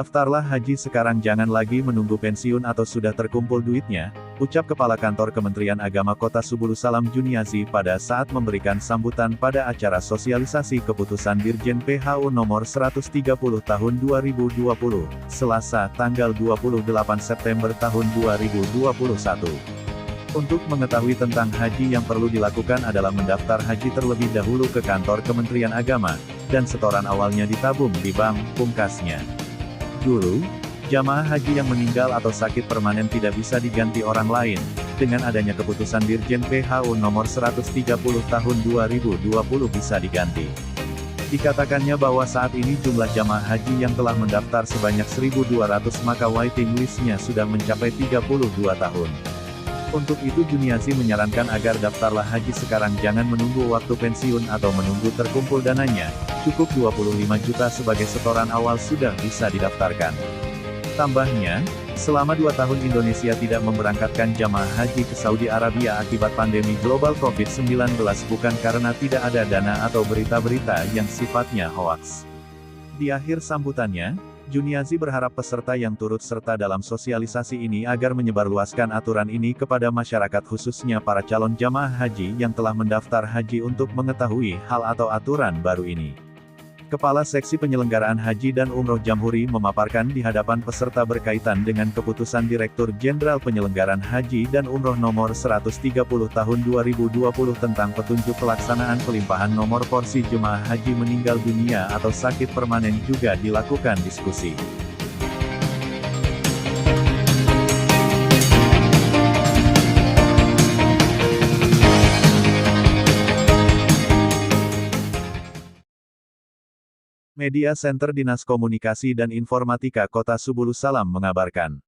Daftarlah haji sekarang, jangan lagi menunggu pensiun atau sudah terkumpul duitnya, ucap Kepala Kantor Kementerian Agama Kota Subulu Salam Juniazi pada saat memberikan sambutan pada acara sosialisasi keputusan Dirjen PHU nomor 130 tahun 2020, Selasa, tanggal 28 September tahun 2021. Untuk mengetahui tentang haji yang perlu dilakukan adalah mendaftar haji terlebih dahulu ke kantor Kementerian Agama, dan setoran awalnya ditabung di bank, pungkasnya. Dulu, jamaah haji yang meninggal atau sakit permanen tidak bisa diganti orang lain. Dengan adanya keputusan Dirjen PHU nomor 130 tahun 2020 bisa diganti. Dikatakannya bahwa saat ini jumlah jamaah haji yang telah mendaftar sebanyak 1.200, maka waiting list-nya sudah mencapai 32 tahun. Untuk itu Juniazi menyarankan agar daftarlah haji sekarang, jangan menunggu waktu pensiun atau menunggu terkumpul dananya, cukup 25 juta sebagai setoran awal sudah bisa didaftarkan. Tambahnya, selama 2 tahun Indonesia tidak memberangkatkan jamaah haji ke Saudi Arabia akibat pandemi global COVID-19 bukan karena tidak ada dana atau berita-berita yang sifatnya hoaks. Di akhir sambutannya, Juniazi berharap peserta yang turut serta dalam sosialisasi ini agar menyebarluaskan aturan ini kepada masyarakat, khususnya para calon jamaah haji yang telah mendaftar haji untuk mengetahui hal atau aturan baru ini. Kepala Seksi Penyelenggaraan Haji dan Umroh Jamhuri memaparkan di hadapan peserta berkaitan dengan keputusan Direktur Jenderal Penyelenggaraan Haji dan Umroh nomor 130 tahun 2020 tentang petunjuk pelaksanaan pelimpahan nomor porsi jemaah haji meninggal dunia atau sakit permanen, juga dilakukan diskusi. Media Center Dinas Komunikasi dan Informatika Kota Subulu Salam mengabarkan.